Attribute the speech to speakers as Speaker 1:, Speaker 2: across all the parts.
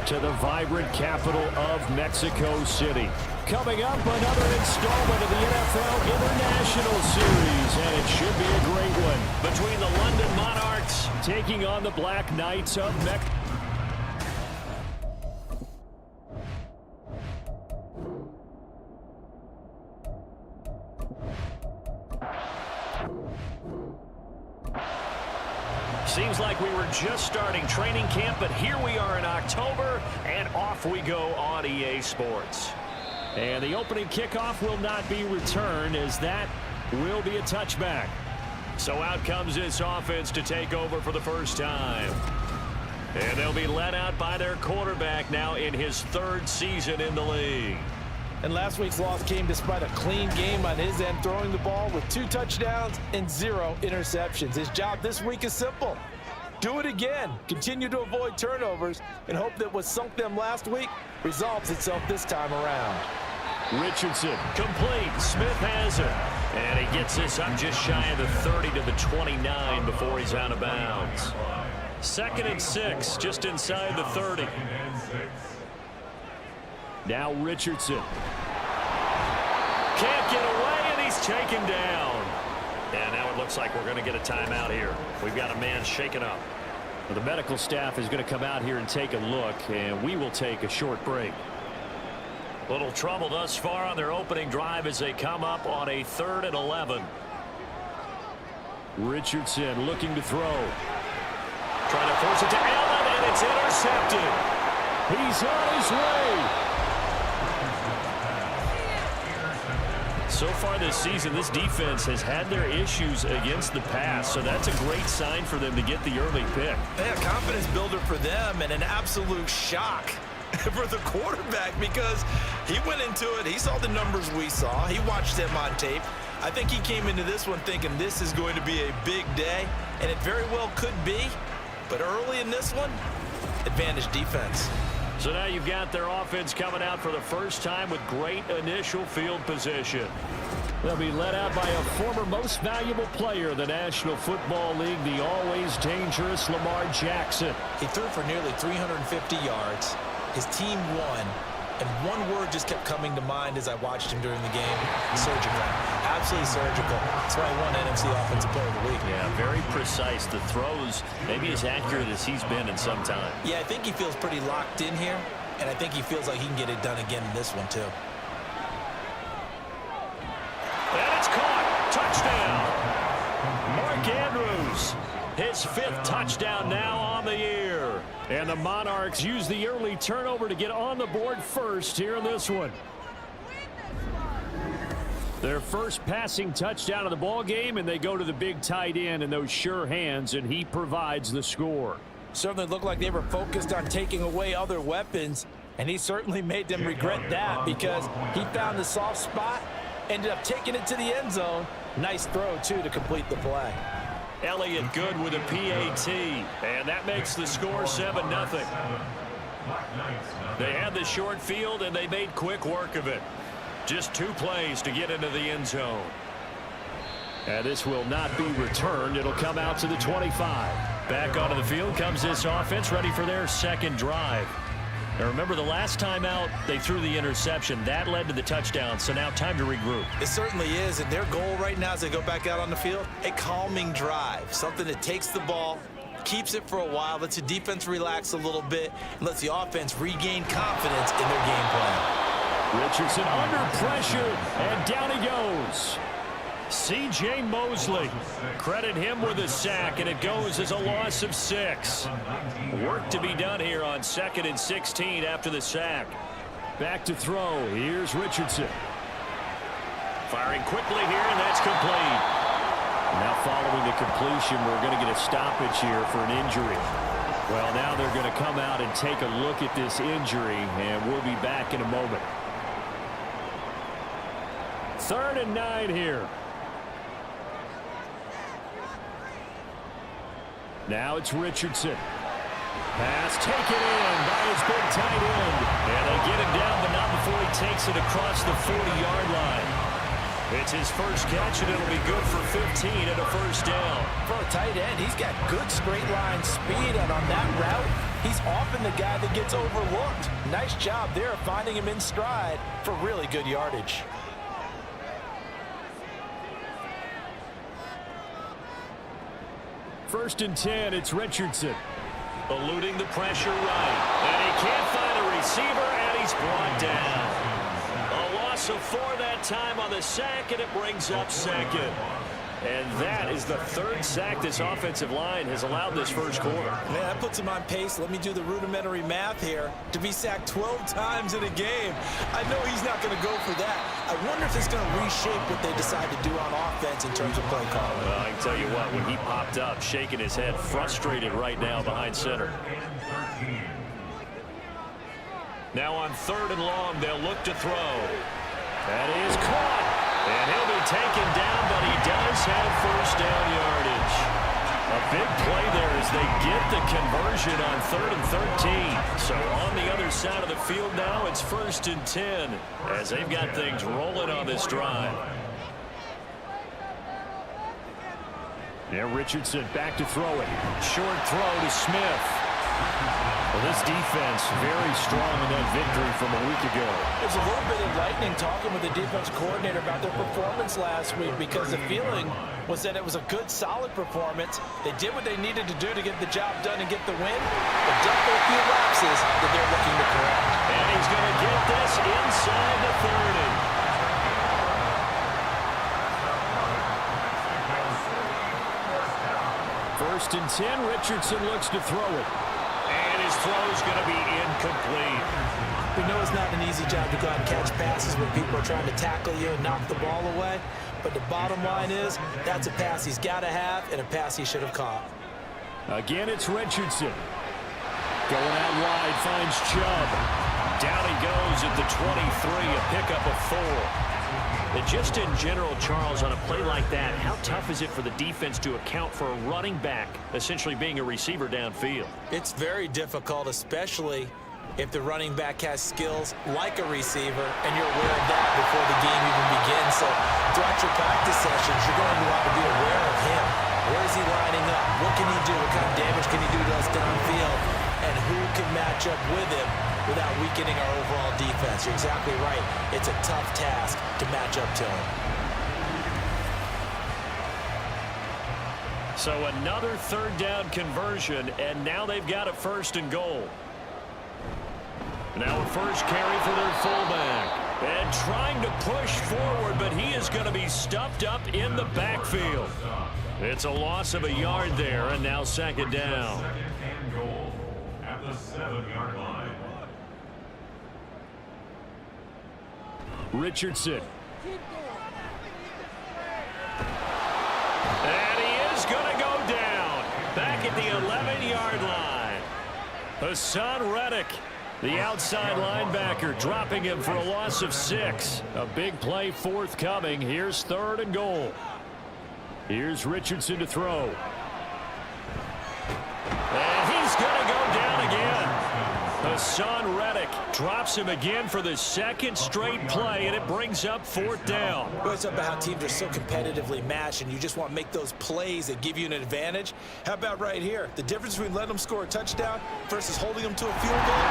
Speaker 1: to the vibrant capital of Mexico City. Coming up, another installment of the NFL International Series, and it should be a great one between the London Monarchs taking on the Black Knights of Mexico. Seems like we were just starting training camp, but here we are in October, and off we go on EA Sports. And the opening kickoff will not be returned, as that will be a touchback. So out comes this offense to take over for the first time. And they'll be led out by their quarterback now in his third season in the league.
Speaker 2: And last week's loss came despite a clean game on his end, throwing the ball with 2 touchdowns and 0 interceptions. His job this week is simple. Do it again. Continue to avoid turnovers and hope that what sunk them last week resolves itself this time around.
Speaker 1: Richardson complete. Smith has it. And he gets this up just shy of the 30 to the 29 before he's out of bounds. 2nd and 6, just inside the 30. Now Richardson. Can't get away, and he's taken down. And now it looks like we're going to get a timeout here. We've got a man shaken up. Well, the medical staff is going to come out here and take a look, and we will take a short break. Little trouble thus far on their opening drive as they come up on a 3rd and 11. Richardson looking to throw. Trying to force it to Allen, and it's intercepted. He's on his way. So far this season, this defense has had their issues against the pass, so that's a great sign for them to get the early pick.
Speaker 2: Yeah, confidence builder for them and an absolute shock for the quarterback because he went into it. He saw the numbers we saw. He watched them on tape. I think he came into this one thinking this is going to be a big day, and it very well could be. But early in this one, advantage defense.
Speaker 1: So now you've got their offense coming out for the first time with great initial field position. They'll be led out by a former most valuable player in the National Football League, the always dangerous Lamar Jackson.
Speaker 2: He threw for nearly 350 yards. His team won. And one word just kept coming to mind as I watched him during the game. Surgical. Absolutely surgical. That's why he won NFC Offensive Player of the Week.
Speaker 1: Yeah, very precise. The throws maybe as accurate as he's been in some time.
Speaker 2: Yeah, I think he feels pretty locked in here. And I think he feels like he can get it done again in this one, too.
Speaker 1: And it's caught. Touchdown. Mark Andrews. His 5th touchdown now on the year. And the Monarchs use the early turnover to get on the board first here in this one. Their first passing touchdown of the ball game, and they go to the big tight end in those sure hands, and he provides the score.
Speaker 2: Certainly looked like they were focused on taking away other weapons, and he certainly made them regret that because he found the soft spot, ended up taking it to the end zone. Nice throw, too, to complete the play.
Speaker 1: Elliott good with a PAT, and that makes the score 7-0. They had the short field, and they made quick work of it. Just 2 plays to get into the end zone. And this will not be returned. It'll come out to the 25. Back onto the field comes this offense, ready for their second drive. Now remember, the last time out, they threw the interception. That led to the touchdown, so now time to regroup.
Speaker 2: It certainly is, and their goal right now as they go back out on the field, a calming drive, something that takes the ball, keeps it for a while, lets the defense relax a little bit, and lets the offense regain confidence in their game plan.
Speaker 1: Richardson under pressure, and down he goes. C.J. Mosley, credit him with a sack, and it goes as a loss of 6. Work to be done here on 2nd and 16 after the sack. Back to throw. Here's Richardson. Firing quickly here, and that's complete. Now following the completion, we're going to get a stoppage here for an injury. Well, now they're going to come out and take a look at this injury, and we'll be back in a moment. 3rd and 9 here. Now it's Richardson. Pass taken in by his big tight end. And they get him down, but not before he takes it across the 40-yard line. It's his first catch, and it'll be good for 15 and a first down.
Speaker 2: For a tight end, he's got good straight line speed, and on that route, he's often the guy that gets overlooked. Nice job there of finding him in stride for really good yardage.
Speaker 1: First and 10, it's Richardson. Eluding the pressure right. And he can't find a receiver, and he's brought down. A loss of 4 that time on the sack, and it brings up second. And that is the 3rd sack this offensive line has allowed this first quarter.
Speaker 2: Man, that puts him on pace. Let me do the rudimentary math here. To be sacked 12 times in a game, I know he's not going to go for that. I wonder if it's going to reshape what they decide to do on offense in terms of play calling.
Speaker 1: Well, I can tell you what, when he popped up, shaking his head, frustrated right now behind center. Now on 3rd and long, they'll look to throw. That is caught. And he'll be taken down, but he does have first down yardage. A big play there as they get the conversion on 3rd and 13. So on the other side of the field now, it's 1st and 10 as they've got things rolling on this drive. Now Richardson back to throw it. Short throw to Smith. Well, this defense very strong in that victory from a week ago.
Speaker 2: There's a little bit enlightening talking with the defense coordinator about their performance last week because the feeling was that it was a good, solid performance. They did what they needed to do to get the job done and get the win, but definitely a few lapses that they're looking to correct.
Speaker 1: And he's going to get this inside the 30. First and 10, Richardson looks to throw it. And his throw is going to be incomplete.
Speaker 2: We know it's not an easy job to go out and catch passes when people are trying to tackle you and knock the ball away. But the bottom line is, that's a pass he's got to have and a pass he should have caught.
Speaker 1: Again, it's Richardson. Going out wide, finds Chubb. Down he goes at the 23, a pickup of 4. And just in general, Charles, on a play like that, how tough is it for the defense to account for a running back essentially being a receiver downfield?
Speaker 2: It's very difficult, especially if the running back has skills like a receiver, and you're aware of that before the game even begins. So throughout your practice sessions, you're going to want to be aware of him. Where is he lining up? What can he do? What kind of damage can he do to us downfield? And who can match up with him without weakening our overall defense? You're exactly right. It's a tough task to match up to him.
Speaker 1: So another 3rd down conversion, and now they've got a 1st and goal. Now a first carry for their fullback. And trying to push forward, but he is going to be stuffed up in the backfield. It's a loss of a yard there, and now 2nd down.
Speaker 3: At the 7-yard line.
Speaker 1: Richardson. And he is going to go down. Back at the 11-yard line. Hassan Reddick, the outside linebacker, dropping him for a loss of 6. A big play forthcoming. Here's 3rd and goal. Here's Richardson to throw. And he's going to go down again. Hassan Reddick drops him again for the 2nd straight play, and it brings up 4th down.
Speaker 2: Well, it's about how teams are so competitively matched, and you just want to make those plays that give you an advantage. How about right here? The difference between letting them score a touchdown versus holding them to a field goal,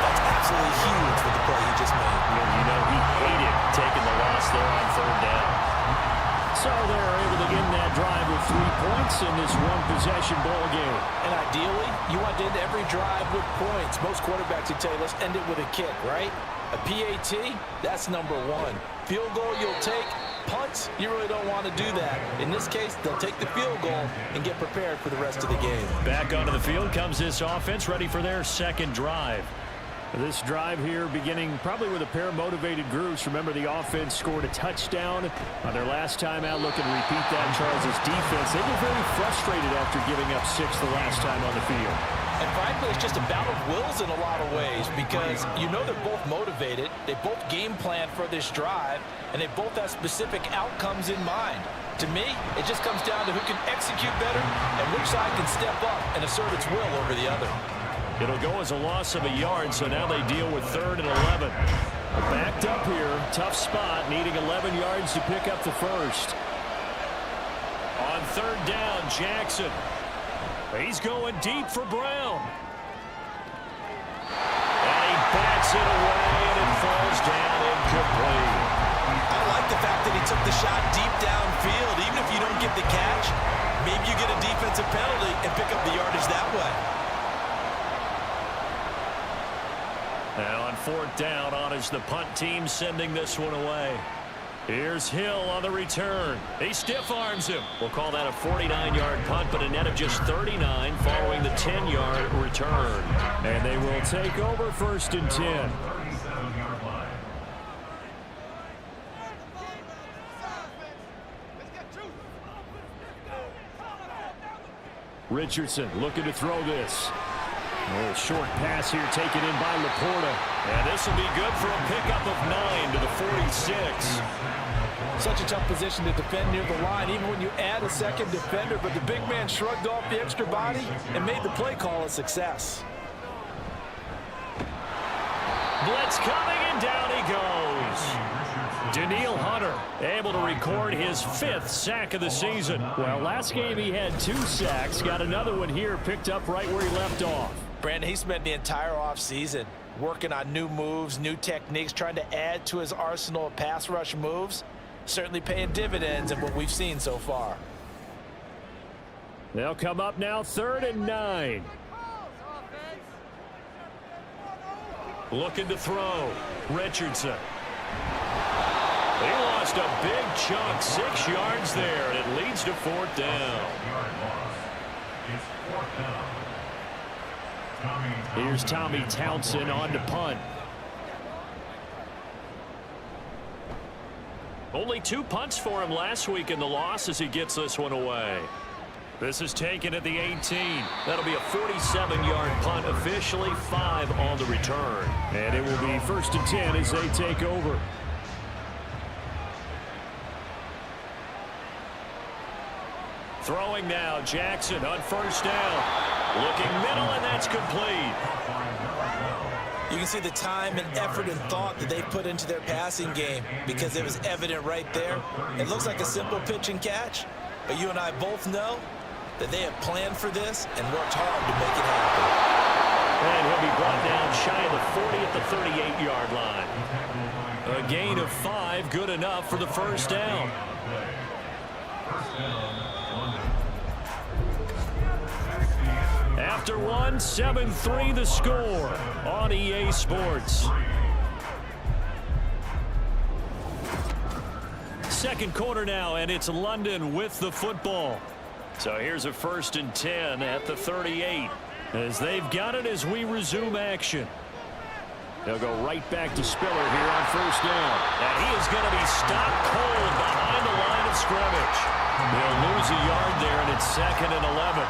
Speaker 2: that's absolutely huge for the play he just made.
Speaker 1: You know, he hated taking the loss there on 3rd down. So they're able to end that drive with 3 points in this one-possession ball game.
Speaker 2: And ideally, you want to end every drive with points. Most quarterbacks would tell you, let's end it with a kick, right? A PAT, that's number 1. Field goal you'll take. Punts, you really don't want to do that. In this case, they'll take the field goal and get prepared for the rest of the game.
Speaker 1: Back onto the field comes this offense, ready for their 2nd drive. This drive here beginning probably with a pair of motivated groups. Remember, the offense scored a touchdown on their last time out. Looking to repeat that in Charles' defense. They were very frustrated after giving up 6 the last time on the field.
Speaker 2: And frankly, it's just a battle of wills in a lot of ways because you know they're both motivated. They both game plan for this drive, and they both have specific outcomes in mind. To me, it just comes down to who can execute better and which side can step up and assert its will over the other.
Speaker 1: It'll go as a loss of a yard, so now they deal with 3rd and 11. Backed up here, tough spot, needing 11 yards to pick up the 1st. On 3rd down, Jackson. He's going deep for Brown. gets it away, and it falls down incomplete.
Speaker 2: I like the fact that he took the shot deep downfield. Even if you don't get the catch, maybe you get a defensive penalty and pick up the yardage that way.
Speaker 1: Now on fourth down, on is the punt team sending this one away. Here's Hill on the return. He stiff arms him. We'll call that a 49-yard punt, but a net of just 39 following the 10-yard return. And they will take over 1st and 10.
Speaker 3: 37-yard line.
Speaker 1: Richardson looking to throw this. A short pass here taken in by Laporta. And this will be good for a pickup of 9 to the 46.
Speaker 4: Such a tough position to defend near the line, even when you add a second defender. But the big man shrugged off the extra body and made the play call a success.
Speaker 1: Blitz coming, and down he goes. Danielle Hunter able to record his 5th sack of the season. Well, last game he had 2 sacks. Got another one here, picked up right where he left off.
Speaker 2: Brandon, he spent the entire offseason working on new moves, new techniques, trying to add to his arsenal of pass rush moves. Certainly paying dividends in what we've seen so far.
Speaker 1: They'll come up now, 3rd and 9. Looking to throw. Richardson. He lost a big chunk, 6 yards there, and it leads to 4th down.
Speaker 3: It's 4th down.
Speaker 1: Here's Tommy Townsend on to punt. Only 2 punts for him last week in the loss as he gets this one away. This is taken at the 18. That'll be a 47-yard punt, officially 5 on the return. And it will be 1st and 10 as they take over. Throwing now, Jackson on 1st down. Looking middle, and that's complete.
Speaker 2: You can see the time and effort and thought that they put into their passing game because it was evident right there. It looks like a simple pitch and catch, but you and I both know that they have planned for this and worked hard to make it happen.
Speaker 1: And he'll be brought down shy of the 40 at the 38-yard line. A gain of 5, good enough for the 1st down. After 1, 7-3 the score on EA Sports. Second quarter now, and it's London with the football. So here's a 1st and 10 at the 38 as they've got it as we resume action. They'll go right back to Spiller here on 1st down. And he is going to be stopped cold behind the line of scrimmage. They'll lose a yard there, and it's 2nd and 11.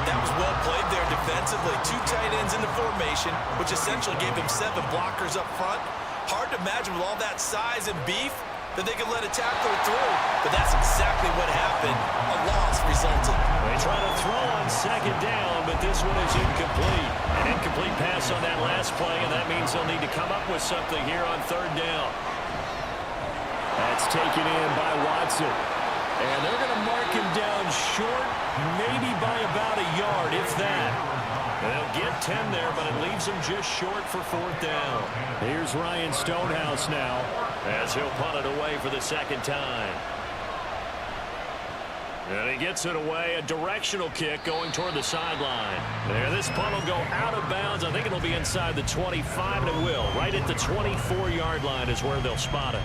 Speaker 2: That was well played there defensively. 2 tight ends in the formation, which essentially gave him 7 blockers up front. Hard to imagine with all that size and beef that they could let a tackler through. But that's exactly what happened. A loss resulted.
Speaker 1: They try to throw on 2nd down, but this one is incomplete. An incomplete pass on that last play, and that means they'll need to come up with something here on 3rd down. That's taken in by Watson. And they're going to mark him down short, maybe by about a yard, if that. They'll get 10 there, but it leaves them just short for 4th down. Here's Ryan Stonehouse now, as he'll punt it away for the 2nd time. And he gets it away, a directional kick going toward the sideline. There, this punt will go out of bounds. I think it'll be inside the 25, and it will. Right at the 24-yard line is where they'll spot it.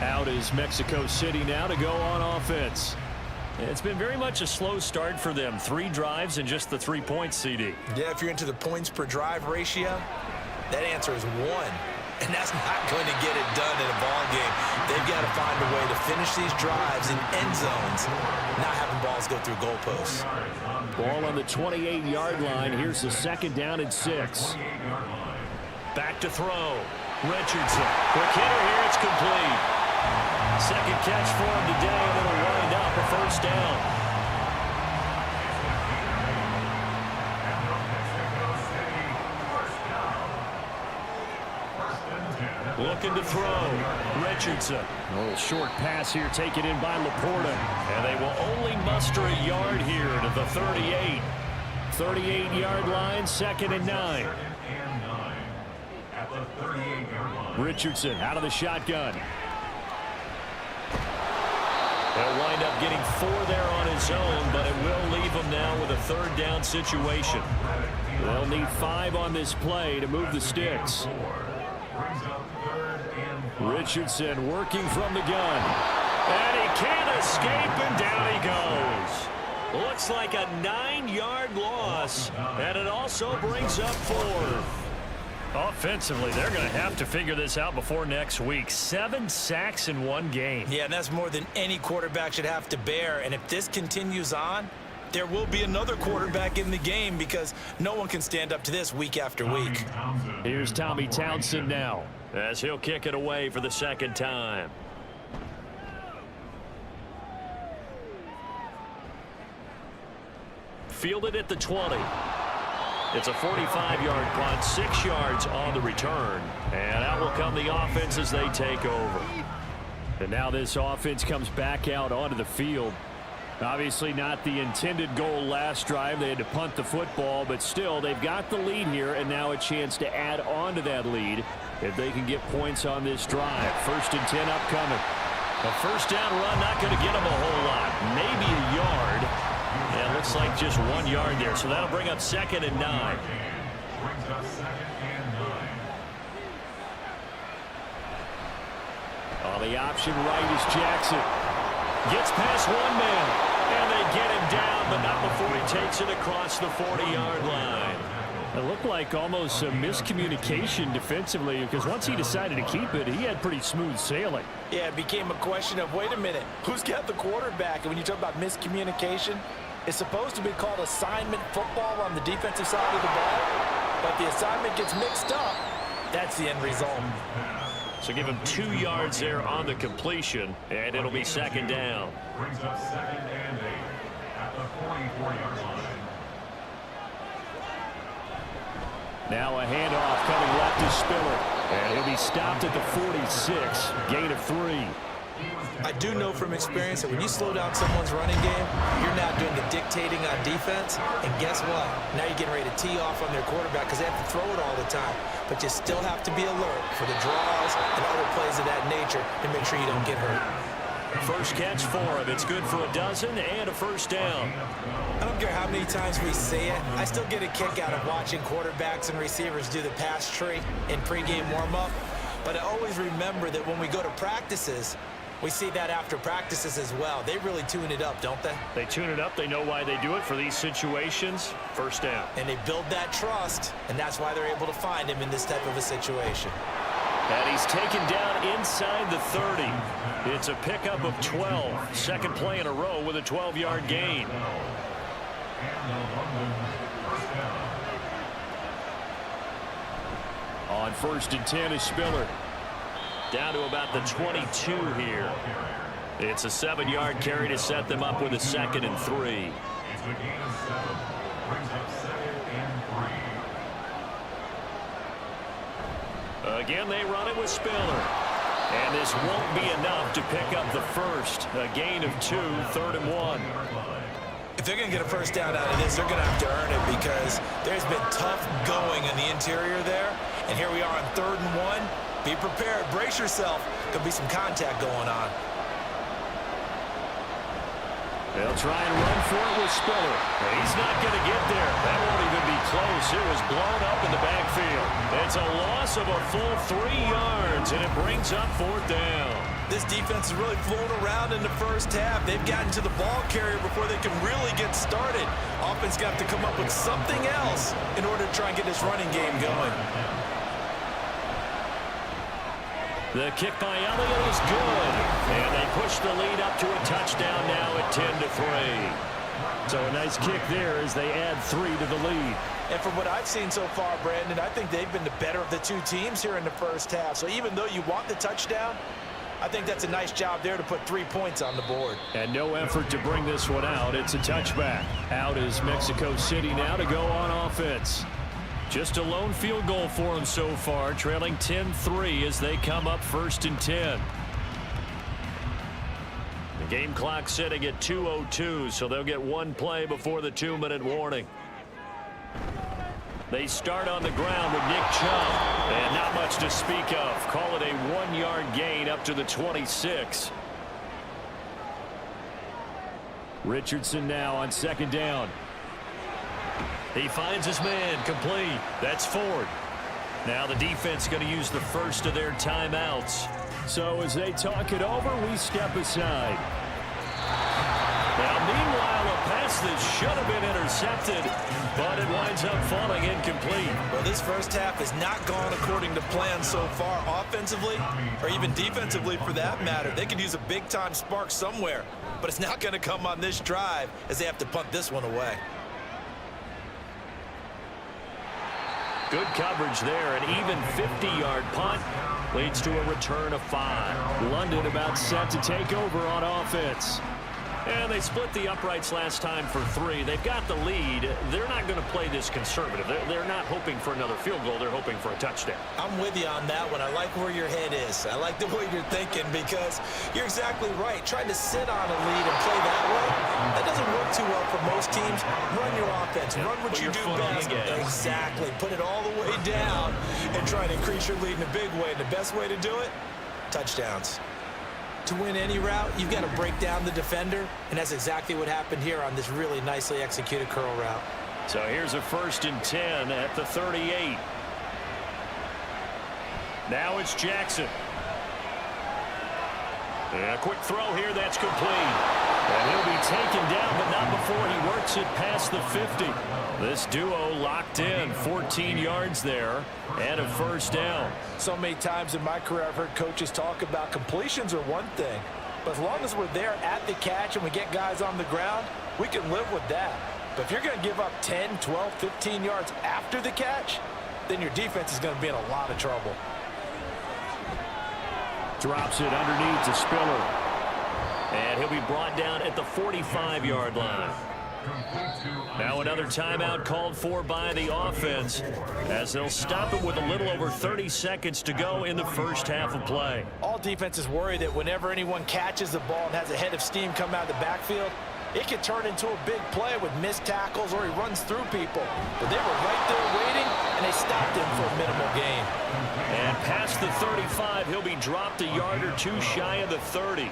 Speaker 1: Out is Mexico City now to go on offense. It's been very much a slow start for them. 3 drives and just the 3 points, CD.
Speaker 2: Yeah, if you're into the points per drive ratio, that answer is 1. And that's not going to get it done in a ball game. They've got to find a way to finish these drives in end zones, not having balls go through goalposts.
Speaker 1: Ball on the 28-yard line. Here's the 2nd down and 6. Back to throw. Richardson. Quick hitter here. It's complete. 2nd catch for him today, and it'll wind up a 1st down. Looking to throw. Richardson. A little short pass here taken in by Laporta. And they will only muster a yard here to the 38. 38-yard line, 2nd and 9.
Speaker 3: At the 38-yard line.
Speaker 1: Richardson out of the shotgun. They'll wind up getting 4 there on his own, but it will leave him now with a third down situation. They'll need 5 on this play to move the sticks.
Speaker 3: Brings up 3rd and 5.
Speaker 1: Richardson working from the gun. And he can't escape, and down he goes. Looks like a 9-yard loss, and it also brings up 4. Offensively, they're going to have to figure this out before next week. 7 sacks in one game.
Speaker 2: Yeah, and that's more than any quarterback should have to bear. And if this continues on, there will be another quarterback in the game because no one can stand up to this week after week.
Speaker 1: Here's Tommy Townsend now as he'll kick it away for the second time. Fielded at the 20. It's a 45-yard punt, 6 yards on the return. And out will come the offense as they take over. And now this offense comes back out onto the field. Obviously not the intended goal last drive. They had to punt the football, but still they've got the lead here, and now a chance to add on to that lead if they can get points on this drive. 1st and 10 upcoming. A first down run not going to get them a whole lot. Maybe a yard. Yeah, looks like just 1 yard there, so that'll bring up 2nd and 9.
Speaker 3: Brings up 2nd and 9.
Speaker 1: On the option right is Jackson. Gets past one man, and they get him down, but not before he takes it across the 40-yard line. It looked like almost a miscommunication defensively because once he decided to keep it, he had pretty smooth sailing.
Speaker 4: Yeah, it became a question of, wait a minute, who's got the quarterback? And when you talk about miscommunication, it's supposed to be called assignment football on the defensive side of the ball, but the assignment gets mixed up. That's the end result.
Speaker 1: So give him 2 yards there on the completion, and it'll be 2nd down.
Speaker 3: Brings up 2nd and 8 at the 44-yard line.
Speaker 1: Now a handoff coming left to Spiller, and he'll be stopped at the 46, gain of 3.
Speaker 2: I do know from experience that when you slow down someone's running game, you're now doing the dictating on defense. And guess what? Now you're getting ready to tee off on their quarterback because they have to throw it all the time. But you still have to be alert for the draws and other plays of that nature to make sure you don't get hurt.
Speaker 1: First catch for him. It's good for a dozen and a first down.
Speaker 2: I don't care how many times we say it, I still get a kick out of watching quarterbacks and receivers do the pass tree in pregame warm-up. But I always remember that when we go to practices, we see that after practices as well. They really tune it up, don't they?
Speaker 1: They tune it up. They know why they do it for these situations. First down.
Speaker 2: And they build that trust, and that's why they're able to find him in this type of a situation.
Speaker 1: And he's taken down inside the 30. It's a pickup of 12. Second play in a row with a 12-yard gain. On 1st and 10 is Spiller. Down to about the 22 here. It's a 7-yard carry to set them up with a 2nd and 3.
Speaker 3: It's a gain of 7. Brings up 2nd and 3.
Speaker 1: Again, they run it with Spiller. And this won't be enough to pick up the first. A gain of 2, 3rd and 1.
Speaker 2: If they're going to get a first down out of this, they're going to have to earn it because there's been tough going in the interior there. And here we are on 3rd and 1. Be prepared. Brace yourself. Could be some contact going on.
Speaker 1: They'll try and run for it with Spiller. He's not going to get there. That won't even be close. It was blown up in the backfield. It's a loss of a full 3 yards, and it brings up 4th down.
Speaker 2: This defense is really flown around in the first half. They've gotten to the ball carrier before they can really get started. Offense got to come up with something else in order to try and get this running game going.
Speaker 1: The kick by Elliott is good. And they push the lead up to a touchdown now at 10-3. So a nice kick there as they add 3 to the lead.
Speaker 4: And from what I've seen so far, Brandon, I think they've been the better of the two teams here in the first half. So even though you want the touchdown, I think that's a nice job there to put 3 points on the board.
Speaker 1: And no effort to bring this one out. It's a touchback. Out is Mexico City now to go on offense. Just a lone field goal for them so far, trailing 10-3 as they come up 1st and 10. The game clock sitting at 2:02, so they'll get 1 play before the 2-minute warning. They start on the ground with Nick Chubb. And not much to speak of. Call it a 1-yard gain up to the 26. Richardson now on second down. He finds his man, complete. That's Ford. Now the defense going to use the first of their timeouts. So as they talk it over, we step aside. Now meanwhile, a pass that should have been intercepted, but it winds up falling incomplete.
Speaker 2: Well, this first half has not gone according to plan so far offensively, or even defensively for that matter. They could use a big-time spark somewhere, but it's not going to come on this drive as they have to punt this one away.
Speaker 1: Good coverage there. An even 50-yard punt leads to a return of 5. London about set to take over on offense. And they split the uprights last time for 3. They've got the lead. They're not going to play this conservative. They're not hoping for another field goal. They're hoping for a touchdown.
Speaker 2: I'm with you on that one. I like where your head is. I like the way you're thinking because you're exactly right. Trying to sit on a lead and play that way, that doesn't work too well for most teams. Run your offense. Run what you do best. Exactly. Put it all the way down and try to increase your lead in a big way. And the best way to do it, touchdowns. To win any route, you've got to break down the defender, and that's exactly what happened here on this really nicely executed curl route.
Speaker 1: So here's a 1st and 10 at the 38. Now it's Jackson. And a quick throw here, that's complete. And he'll be taken down, but not before he works it past the 50. This duo locked in, 14 yards there, and a 1st down.
Speaker 4: So many times in my career I've heard coaches talk about completions are one thing, but as long as we're there at the catch and we get guys on the ground, we can live with that. But if you're going to give up 10, 12, 15 yards after the catch, then your defense is going to be in a lot of trouble.
Speaker 1: Drops it underneath to Spiller. And he'll be brought down at the 45-yard line. Now another timeout called for by the offense as they'll stop it with a little over 30 seconds to go in the first half of play.
Speaker 4: All defenses worry that whenever anyone catches the ball and has a head of steam come out of the backfield, it can turn into a big play with missed tackles or he runs through people. But they were right there waiting, and they stopped him for a minimal gain.
Speaker 1: And past the 35, he'll be dropped a yard or two shy of the 30.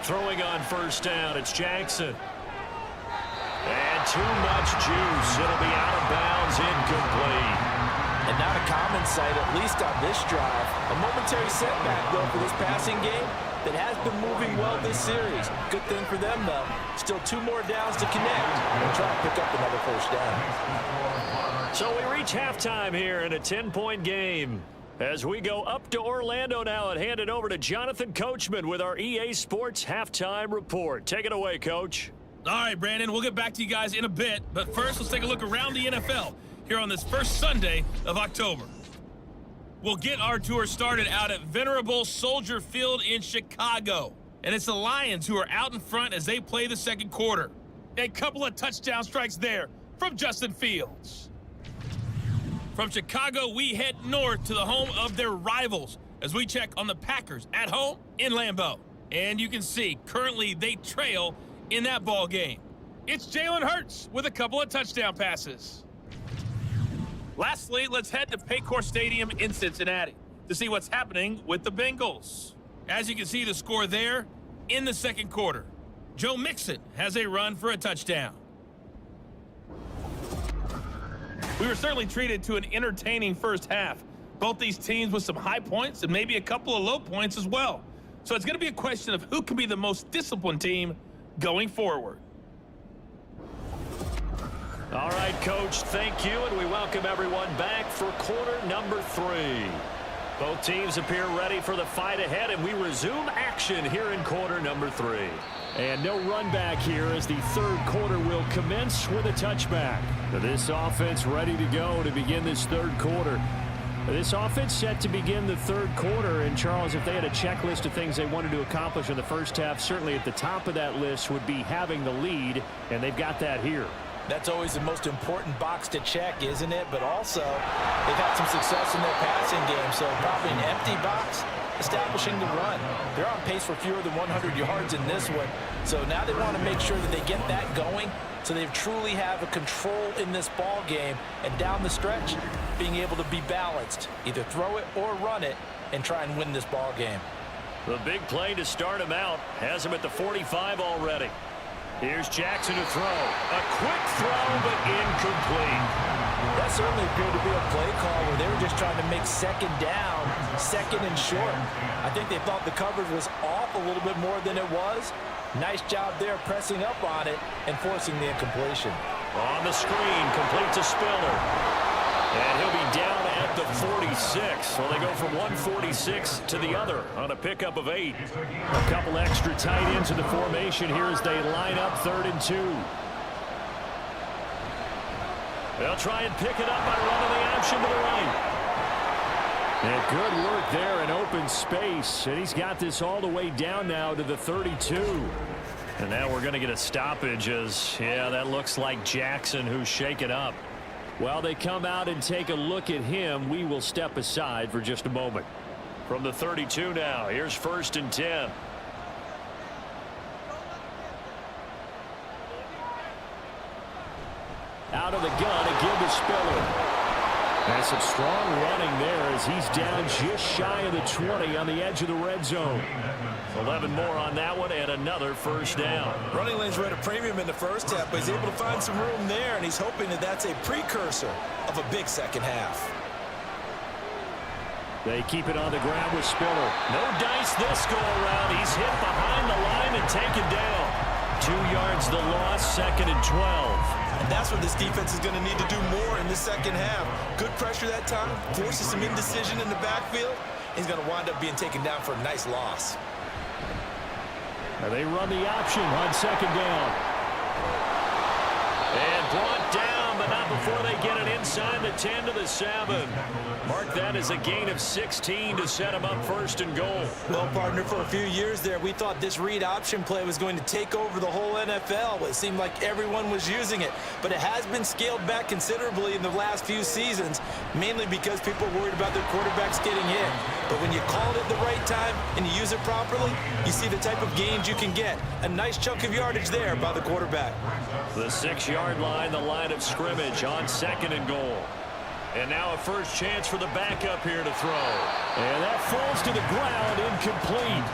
Speaker 1: Throwing on 1st down, it's Jackson. And too much juice. It'll be out of bounds, incomplete.
Speaker 4: And not a common sight, at least on this drive. A momentary setback, though, for this passing game that has been moving well this series. Good thing for them, though. Still 2 more downs to connect and try to pick up another 1st down.
Speaker 1: So we reach halftime here in a 10-point game. As we go up to Orlando now and hand it over to Jonathan Coachman with our EA Sports Halftime Report. Take it away, Coach.
Speaker 5: All right, Brandon, we'll get back to you guys in a bit. But first, let's take a look around the NFL here on this first Sunday of October. We'll get our tour started out at Venerable Soldier Field in Chicago. And it's the Lions who are out in front as they play the second quarter. A couple of touchdown strikes there from Justin Fields. From Chicago, we head north to the home of their rivals as we check on the Packers at home in Lambeau. And you can see, currently they trail in that ball game. It's Jalen Hurts with a couple of touchdown passes. Lastly, let's head to Paycor Stadium in Cincinnati to see what's happening with the Bengals. As you can see the score there in the second quarter. Joe Mixon has a run for a touchdown. We were certainly treated to an entertaining first half. Both these teams with some high points and maybe a couple of low points as well. So it's going to be a question of who can be the most disciplined team going forward.
Speaker 1: All right, Coach, thank you, and we welcome everyone back for quarter number 3. Both teams appear ready for the fight ahead, and we resume action here in quarter number 3. And no run back here as the third quarter will commence with a touchback. This offense ready to go to begin this third quarter. This offense set to begin the third quarter, and Charles, if they had a checklist of things they wanted to accomplish in the first half, certainly at the top of that list would be having the lead, and they've got that here.
Speaker 4: That's always the most important box to check, isn't it? But also, they've had some success in their passing game, so probably an empty box. establishing the run. They're on pace for fewer than 100 yards in this one. So now they want to make sure that they get that going so they truly have a control in this ball game, and down the stretch, being able to be balanced, either throw it or run it, and try and win this ball game.
Speaker 1: The big play to start him out has him at the 45 already. Here's Jackson to throw. A quick throw, but incomplete.
Speaker 4: That certainly appeared to be a play call where they were just trying to make second down, second and short. I think they thought the coverage was off a little bit more than it was. Nice job there pressing up on it and forcing the incompletion.
Speaker 1: On the screen, complete to Spiller. And he'll be down at the 46. So they go from 146 to the other on a pickup of 8. A couple extra tight ends in the formation here as they line up 3rd and 2. They'll try and pick it up by running the option to the right. And good work there in open space. And he's got this all the way down now to the 32. And now we're going to get a stoppage as, yeah, that looks like Jackson who's shaken up. While they come out and take a look at him, we will step aside for just a moment. From the 32 now, here's 1st and 10. Out of the gun, again to Spiller. And some strong running there as he's down just shy of the 20 on the edge of the red zone. 11 more on that one and another first down.
Speaker 2: Running lanes were at a premium in the first half, but he's able to find some room there, and he's hoping that that's a precursor of a big second half.
Speaker 1: They keep it on the ground with Spiller. No dice this go around. He's hit behind the line and taken down. 2 yards the loss, 2nd and 12.
Speaker 2: And that's what this defense is going to need to do more in the second half. Good pressure that time, forces some indecision in the backfield. He's going to wind up being taken down for a nice loss.
Speaker 1: They run the option on 2nd down. And brought down, but not before they get it inside the 10 to the 7. Mark that as a gain of 16 to set them up 1st and goal.
Speaker 2: Well, partner, for a few years there, we thought this read option play was going to take over the whole NFL. It seemed like everyone was using it, but it has been scaled back considerably in the last few seasons, mainly because people are worried about their quarterbacks getting hit. But when you call it at the right time and you use it properly, you see the type of gains you can get. A nice chunk of yardage there by the quarterback.
Speaker 1: The 6-yard line, the line of scrimmage on 2nd and goal. And now a first chance for the backup here to throw. And that falls to the ground, incomplete.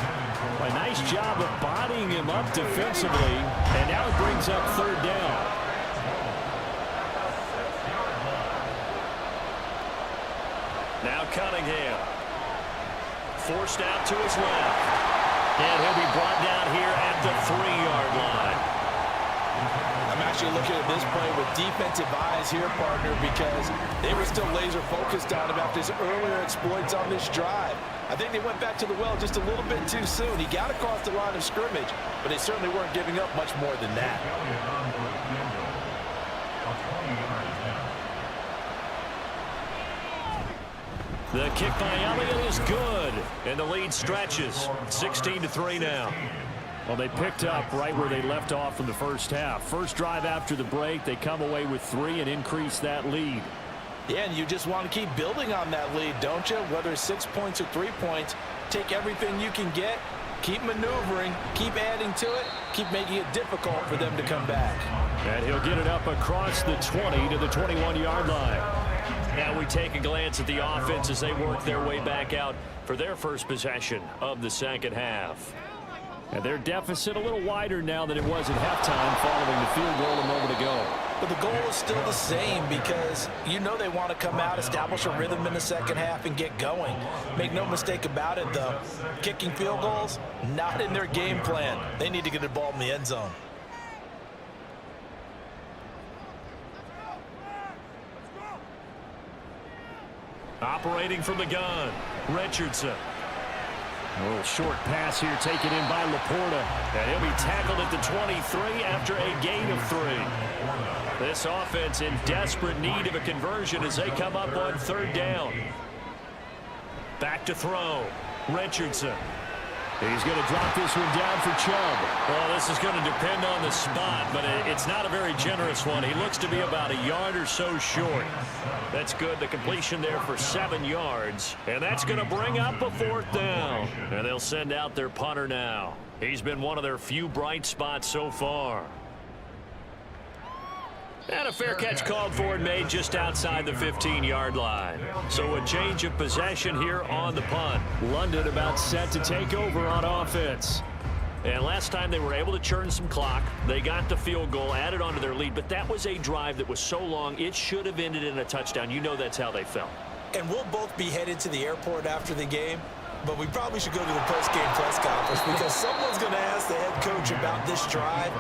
Speaker 1: A nice job of bodying him up defensively. And now it brings up 3rd down. Now Cunningham. Forced out to his left. And he'll be brought down here at the 3-yard line.
Speaker 4: I'm actually looking at this play with defensive eyes here, partner, because they were still laser focused on him after his earlier exploits on this drive. I think they went back to the well just a little bit too soon. He got across the line of scrimmage, but they certainly weren't giving up much more than that.
Speaker 1: The kick by Elliott is good, and the lead stretches. 16-3 now. Well, they picked up right where they left off in the first half. First drive after the break, they come away with 3 and increase that lead.
Speaker 4: Yeah, and you just want to keep building on that lead, don't you? Whether it's 6 points or 3 points, take everything you can get, keep maneuvering, keep adding to it, keep making it difficult for them to come back.
Speaker 1: And he'll get it up across the 20 to the 21-yard line. Now we take a glance at the offense as they work their way back out for their first possession of the second half. And their deficit a little wider now than it was at halftime following the field goal a moment ago.
Speaker 4: But the goal is still the same because you know they want to come out, establish a rhythm in the second half, and get going. Make no mistake about it, though. Kicking field goals, not in their game plan. They need to get the ball in the end zone.
Speaker 1: Operating from the gun, Richardson. A little short pass here taken in by Laporta. And he'll be tackled at the 23 after a gain of 3. This offense in desperate need of a conversion as they come up on 3rd down. Back to throw. Richardson. He's going to drop this one down for Chubb. Well, this is going to depend on the spot, but it's not a very generous one. He looks to be about a yard or so short. That's good. The completion there for 7 yards. And that's going to bring up a 4th down. And they'll send out their punter now. He's been one of their few bright spots so far. And a fair catch called for and made just outside the 15-yard line. So a change of possession here on the punt. London about set to take over on offense. And last time they were able to churn some clock. They got the field goal, added onto their lead. But that was a drive that was so long, it should have ended in a touchdown. You know that's how they felt.
Speaker 4: And we'll both be headed to the airport after the game. But we probably should go to the post-game press conference because someone's going to ask the head coach about this drive,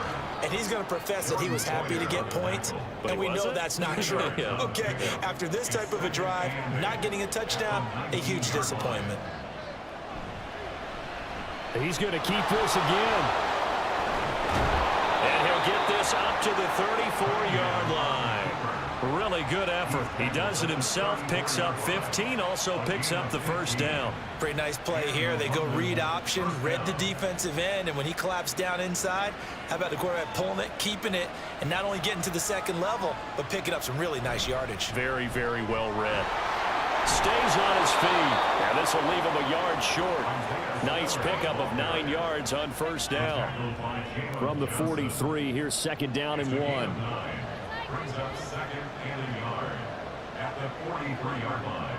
Speaker 4: and he's going to profess that he was happy to get points, and we know that's not true.
Speaker 1: Yeah.
Speaker 4: Okay, after this type of a drive, not getting a touchdown, a huge disappointment.
Speaker 1: He's going to keep this again. And he'll get this up to the 34-yard line. Really good effort. He does it himself, picks up 15, also picks up the 1st down.
Speaker 4: Pretty nice play here. They go read option, read the defensive end, and when he collapsed down inside, how about the quarterback pulling it, keeping it, and not only getting to the 2nd level, but picking up some really nice yardage.
Speaker 1: Very, very well read. Stays on his feet, and this will leave him a yard short. Nice pickup of 9 yards on 1st down. From the 43, here's 2nd down and 1.
Speaker 3: Brings up 2nd and a yard at the 43-yard line.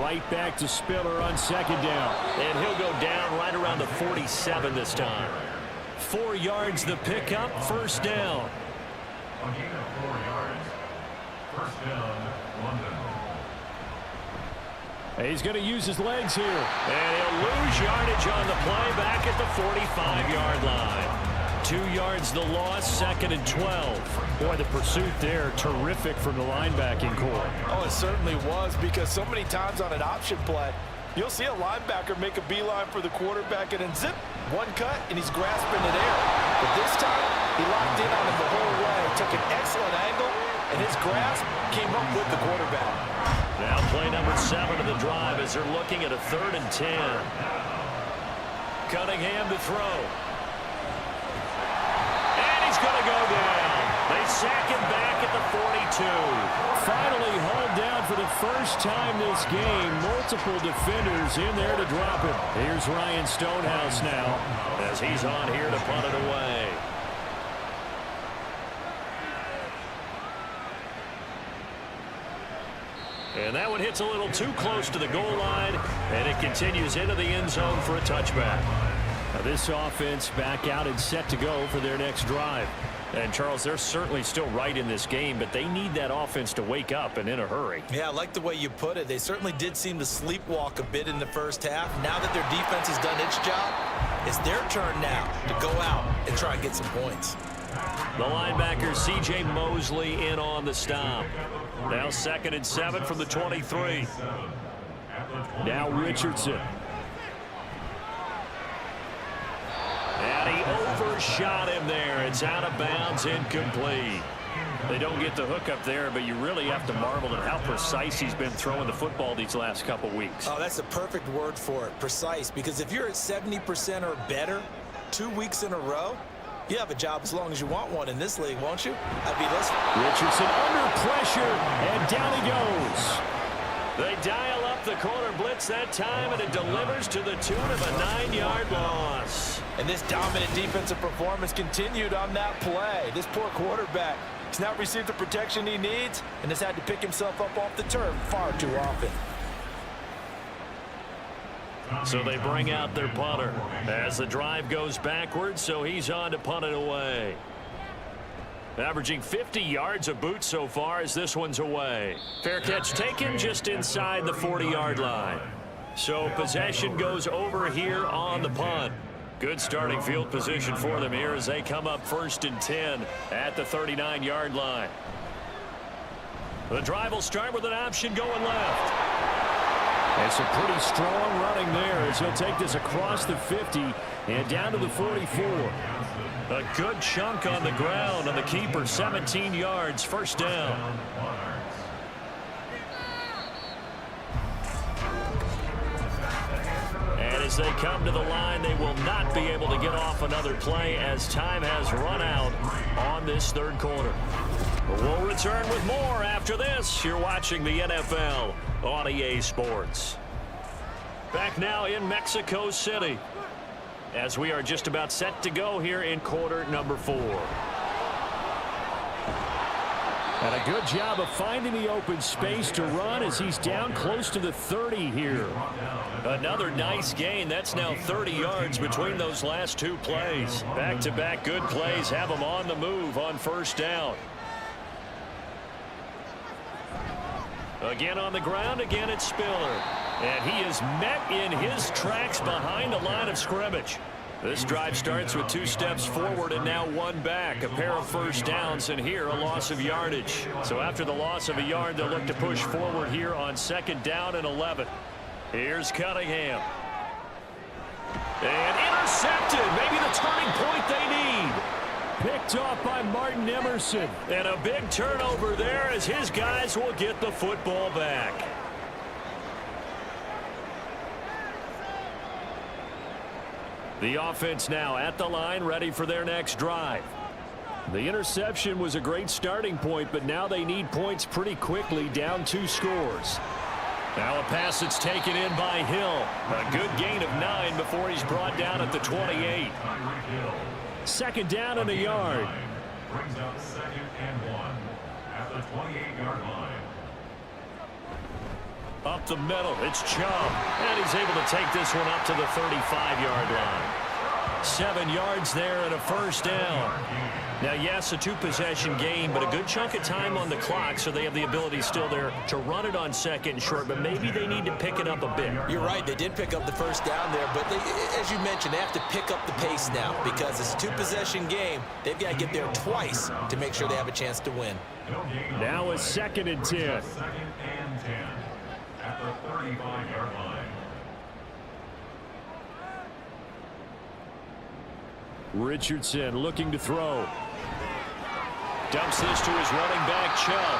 Speaker 1: Right back to Spiller on 2nd down. And he'll go down right around the 47 this time. 4 yards the pickup, 1st down.
Speaker 3: A gain of 4 yards. 1st down, London.
Speaker 1: He's going to use his legs here. And he'll lose yardage on the play back at the 45-yard line. 2 yards the loss, 2nd and 12. Boy, the pursuit there, terrific from the linebacking core.
Speaker 4: Oh, it certainly was, because so many times on an option play, you'll see a linebacker make a beeline for the quarterback and then zip, one cut, and he's grasping it air. But this time, he locked in on him the whole way, took an excellent angle, and his grasp came up with the quarterback.
Speaker 1: Now play number 7 of the drive as they're looking at a 3rd and 10. Cunningham to throw. Going to go down. They sack him back at the 42. Finally hauled down for the first time this game. Multiple defenders in there to drop him. Here's Ryan Stonehouse now as he's on here to punt it away. And that one hits a little too close to the goal line, and it continues into the end zone for a touchback. Now this offense back out and set to go for their next drive. And, Charles, they're certainly still right in this game, but they need that offense to wake up and in a hurry.
Speaker 4: Yeah, I like the way you put it. They certainly did seem to sleepwalk a bit in the 1st half. Now that their defense has done its job, it's their turn now to go out and try and get some points.
Speaker 1: The linebacker, C.J. Mosley, in on the stop. Now 2nd and 7 from the 23. Now Richardson. And he overshot him there. It's out of bounds, incomplete. They don't get the hook up there, but you really have to marvel at how precise he's been throwing the football these last couple weeks.
Speaker 4: Oh, that's the perfect word for it, precise, because if you're at 70% or better 2 weeks in a row, you have a job as long as you want one in this league, won't you? I'd be listening.
Speaker 1: Richardson under pressure, and down he goes. They dial up the corner blitz that time, and it delivers to the tune of a 9-yard loss.
Speaker 4: And this dominant defensive performance continued on that play. This poor quarterback has not received the protection he needs and has had to pick himself up off the turf far too often.
Speaker 1: So they bring out their punter as the drive goes backwards, so he's on to punt it away. Averaging 50 yards a boot so far as this one's away. Fair catch taken just inside the 40-yard line. So possession goes over here on the punt. Good starting field position for them here as they come up 1st and 10 at the 39-yard line. The drive will start with an option going left. And some pretty strong running there as he'll take this across the 50 and down to the 44. A good chunk on the ground on the keeper, 17 yards, 1st down. as they come to the line. They will not be able to get off another play as time has run out on this third quarter. We'll return with more after this. You're watching the NFL on EA Sports. Back now in Mexico City as we are just about set to go here in quarter number 4. And a good job of finding the open space to run as he's down close to the 30 here. Another nice gain. That's now 30 yards between those last 2 plays. Back-to-back good plays have him on the move on first down. Again on the ground, again it's Spiller. And he is met in his tracks behind the line of scrimmage. This drive starts with 2 steps forward and now 1 back. A pair of first downs, and here a loss of yardage. So after the loss of a yard, they'll look to push forward here on 2nd down and 11. Here's Cunningham. And intercepted. Maybe the turning point they need. Picked off by Martin Emerson. And a big turnover there as his guys will get the football back. The offense now at the line, ready for their next drive. The interception was a great starting point, but now they need points pretty quickly, down 2 scores. Now a pass that's taken in by Hill. A good gain of 9 before he's brought down at the 28. 2nd down and a yard.
Speaker 3: Brings up 2nd and 1 at the 28-yard line.
Speaker 1: Up the middle, it's Chubb. And he's able to take this one up to the 35-yard line. 7 yards there and a first down. Now, yes, a 2-possession game, but a good chunk of time on the clock, so they have the ability still there to run it on 2nd and short, but maybe they need to pick it up a bit.
Speaker 4: You're right. They did pick up the first down there, but as you mentioned, they have to pick up the pace now because it's a 2-possession game. They've got to get there twice to make sure they have a chance to win.
Speaker 1: Now it's 2nd and 10.
Speaker 3: 2nd and 10 at the 35-yard line.
Speaker 1: Richardson looking to throw. Dumps this to his running back, Chubb.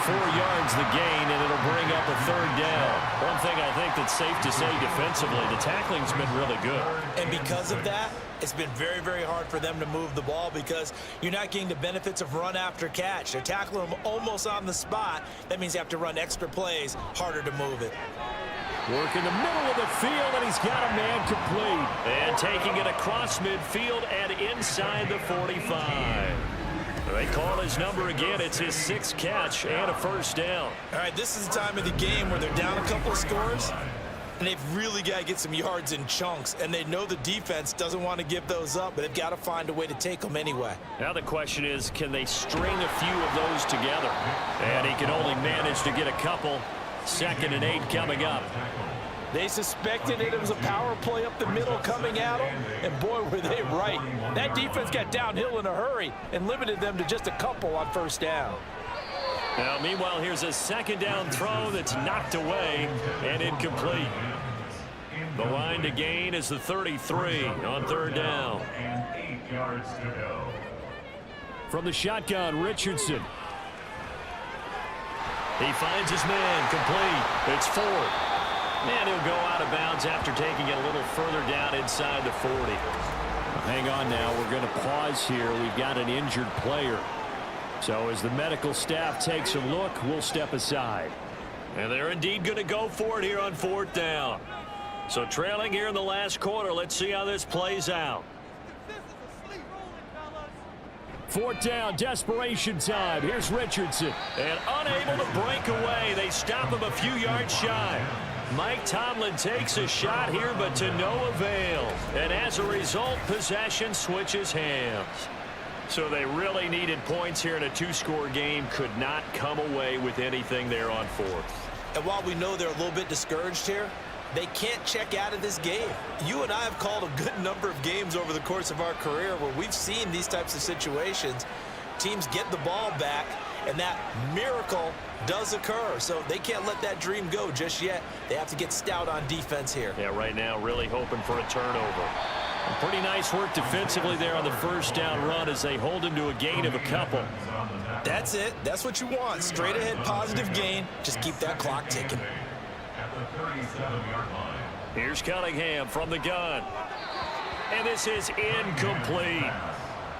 Speaker 1: 4 yards the gain, and it'll bring up a 3rd down. One thing I think that's safe to say defensively, the tackling's been really good.
Speaker 4: And because of that, it's been very, very hard for them to move the ball because you're not getting the benefits of run after catch. They're tackling them almost on the spot. That means you have to run extra plays, harder to move it.
Speaker 1: Work in the middle of the field, and he's got a man complete. And taking it across midfield and inside the 45. They call his number again. It's his 6th catch and a first down.
Speaker 4: All right, this is the time of the game where they're down a couple of scores, and they've really got to get some yards in chunks, and they know the defense doesn't want to give those up, but they've got to find a way to take them anyway.
Speaker 1: Now the question is, can they string a few of those together? And he can only manage to get a couple. 2nd and 8 coming up.
Speaker 4: They suspected it was a power play up the middle coming at them, and boy, were they right. That defense got downhill in a hurry and limited them to just a couple on first down.
Speaker 1: Now, meanwhile, here's a 2nd down throw that's knocked away and incomplete. The line to gain is the 33 on 3rd down.
Speaker 3: And 8 yards to go.
Speaker 1: From the shotgun, Richardson. He finds his man, complete. It's Ford. And he'll go out of bounds after taking it a little further down inside the 40. Hang on now, we're going to pause here. We've got an injured player. So as the medical staff takes a look, we'll step aside. And they're indeed going to go for it here on 4th down. So trailing here in the last quarter, let's see how this plays out. 4th down, desperation time. Here's Richardson. And unable to break away. They stop him a few yards shy. Mike Tomlin takes a shot here, but to no avail. And as a result, possession switches hands. So they really needed points here in a 2-score game. Could not come away with anything there on 4th.
Speaker 4: And while we know they're a little bit discouraged here, they can't check out of this game. You and I have called a good number of games over the course of our career where we've seen these types of situations. Teams get the ball back, and that miracle does occur. So they can't let that dream go just yet. They have to get stout on defense here.
Speaker 1: Yeah, right now really hoping for a turnover. Pretty nice work defensively there on the first down run as they hold him to a gain of a couple.
Speaker 4: That's it. That's what you want. Straight ahead positive gain. Just keep that clock ticking.
Speaker 3: At the 37-yard line.
Speaker 1: Here's Cunningham from the gun. And this is incomplete.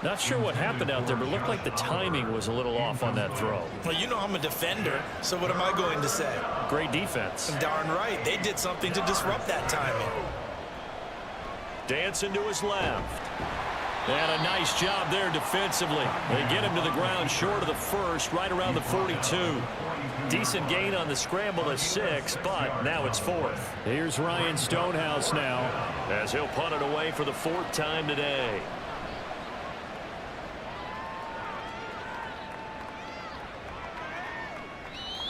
Speaker 1: Not sure what happened out there, but it looked like the timing was a little off on that throw.
Speaker 2: Well, you know I'm a defender, so what am I going to say?
Speaker 1: Great defense.
Speaker 2: Darn right. They did something to disrupt that timing.
Speaker 1: Dancing to his left. And a nice job there defensively. They get him to the ground short of the first, right around the 42. Decent gain on the scramble to 6, but now it's 4th. Here's Ryan Stonehouse now, as he'll punt it away for the 4th time today.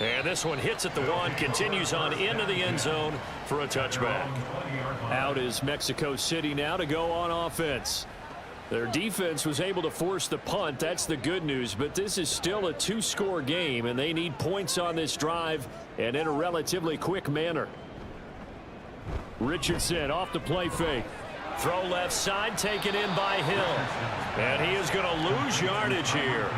Speaker 1: And this one hits at the 1, continues on into the end zone for a touchback. Out is Mexico City now to go on offense. Their defense was able to force the punt. That's the good news, but this is still a 2-score game, and they need points on this drive and in a relatively quick manner. Richardson off the play fake. Throw left side, taken in by Hill. And he is going to lose yardage here.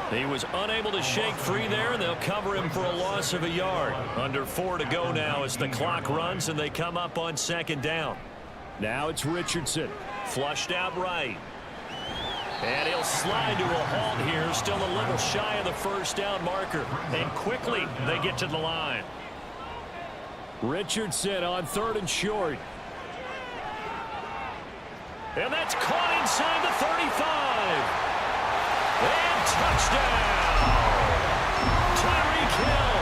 Speaker 1: He was unable to shake free there, and they'll cover him for a loss of a yard. Under 4 to go now as the clock runs, and they come up on 2nd down. Now it's Richardson. Flushed out right. And he'll slide to a halt here, still a little shy of the 1st down marker. And quickly they get to the line. Richardson on 3rd and short. And that's caught inside the 35. And touchdown! Tyreek Hill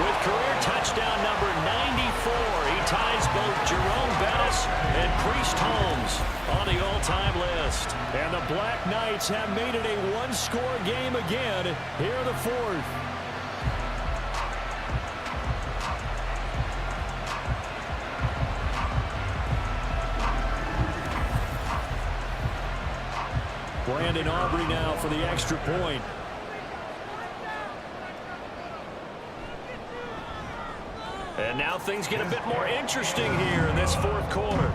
Speaker 1: with career touchdown number 94. He ties both Jerome Bettis and Priest Holmes on the all-time list. And the Black Knights have made it a 1-score game again here in the 4th. Brandon Aubrey now for the extra point. And now things get a bit more interesting here in this 4th quarter.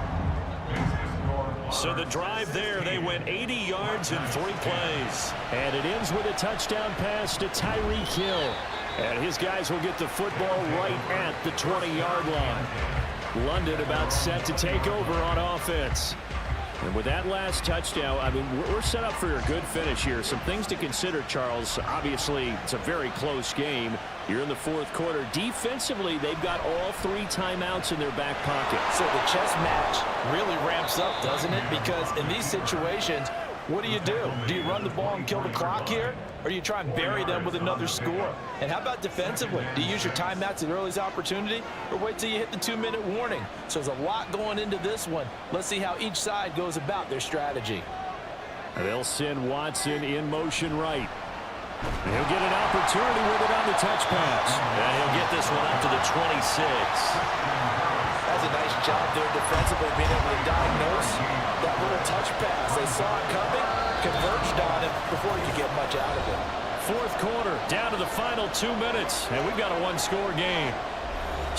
Speaker 1: So the drive there, they went 80 yards in 3 plays. And it ends with a touchdown pass to Tyreek Hill. And his guys will get the football right at the 20-yard line. London about set to take over on offense. And with that last touchdown, I mean, we're set up for a good finish here. Some things to consider, Charles. Obviously, it's a very close game. You're in the 4th quarter. Defensively, they've got all 3 timeouts in their back pocket.
Speaker 4: So the chess match really ramps up, doesn't it? Because in these situations, what do? Do you run the ball and kill the clock here? Or do you try and bury them with another score? And how about defensively? Do you use your timeouts at earliest opportunity? Or wait till you hit the 2-minute warning? So there's a lot going into this one. Let's see how each side goes about their strategy.
Speaker 1: And they'll send Watson in motion right. And he'll get an opportunity with it on the touch pass. And he'll get this one up to the 26.
Speaker 4: That's a nice job there defensively, being able to diagnose that little touch pass. They saw it coming, converged on it before you could get much out of it.
Speaker 1: 4th quarter, down to the final 2 minutes, and we've got a 1-score game.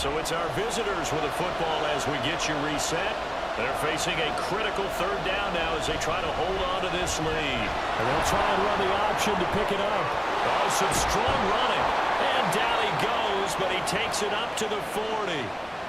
Speaker 1: So it's our visitors with the football as we get you reset. They're facing a critical 3rd down now as they try to hold on to this lead. And they'll try and run the option to pick it up. Oh, some strong running. And down he goes, but he takes it up to the 40.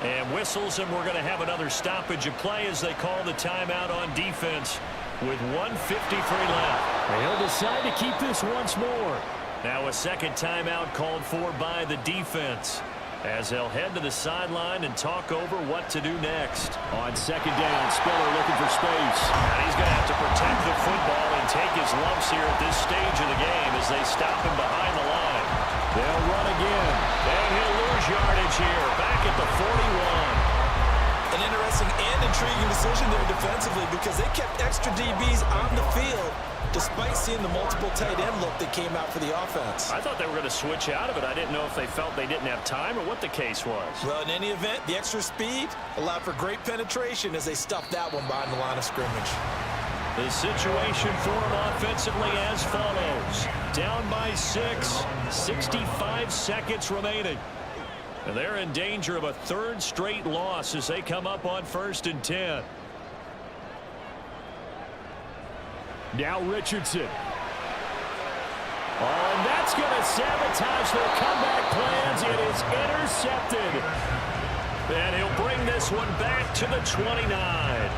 Speaker 1: And whistles, and we're going to have another stoppage of play as they call the timeout on defense with 1:53 left. And he'll decide to keep this once more. Now a 2nd timeout called for by the defense as they'll head to the sideline and talk over what to do next. On 2nd down, Spiller looking for space. And he's going to have to protect the football and take his lumps here at this stage of the game as they stop him behind the line. They'll run again, and he'll lose yardage here, back at the 41.
Speaker 2: An interesting and intriguing decision there defensively because they kept extra DBs on the field despite seeing the multiple tight end look that came out for the offense.
Speaker 1: I thought they were going to switch out of it. I didn't know if they felt they didn't have time or what the case was.
Speaker 2: Well, in any event, the extra speed allowed for great penetration as they stuffed that one behind the line of scrimmage.
Speaker 1: The situation for them offensively as follows. Down by 6, 65 seconds remaining. And they're in danger of a 3rd straight loss as they come up on 1st and 10. Now Richardson. Oh, and that's going to sabotage their comeback plans. It is intercepted. And he'll bring this one back to the 29.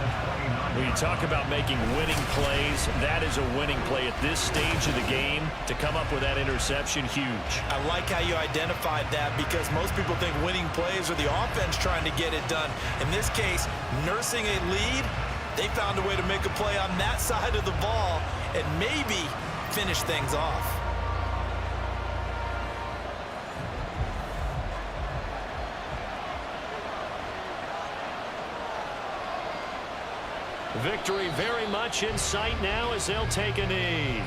Speaker 1: When you talk about making winning plays, that is a winning play at this stage of the game. To come up with that interception, huge.
Speaker 2: I like how you identified that, because most people think winning plays are the offense trying to get it done. In this case, nursing a lead, they found a way to make a play on that side of the ball and maybe finish things off.
Speaker 1: Victory very much in sight now as they'll take a knee.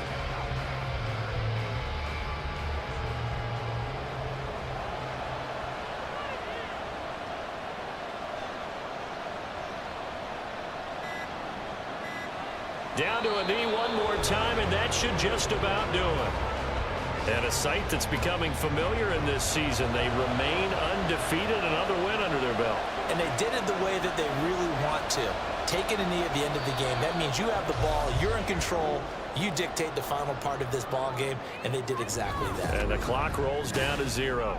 Speaker 1: Down to a knee one more time, and that should just about do it. And a sight that's becoming familiar in this season. They remain undefeated, another win under their belt.
Speaker 4: And they did it the way that they really want to. Taking a knee at the end of the game, that means you have the ball, you're in control, you dictate the final part of this ball game, and they did exactly that.
Speaker 1: And the clock rolls down to 0.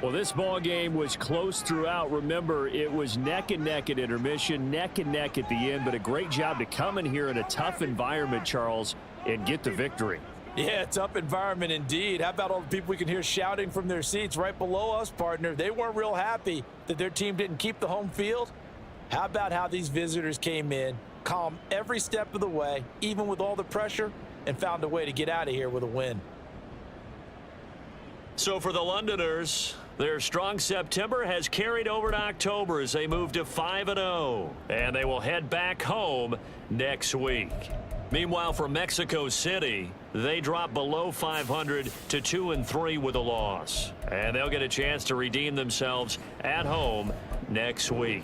Speaker 1: Well, this ball game was close throughout. Remember, it was neck and neck at intermission, neck and neck at the end, but a great job to come in here in a tough environment, Charles, and get the victory.
Speaker 4: Yeah, tough environment indeed. How about all the people we can hear shouting from their seats right below us, partner? They weren't real happy that their team didn't keep the home field. How about how these visitors came in, calm every step of the way, even with all the pressure, and found a way to get out of here with a win.
Speaker 1: So for the Londoners, their strong September has carried over to October as they move to 5-0, and they will head back home next week. Meanwhile, for Mexico City, they drop below 500 to 2-3 with a loss, and they'll get a chance to redeem themselves at home next week.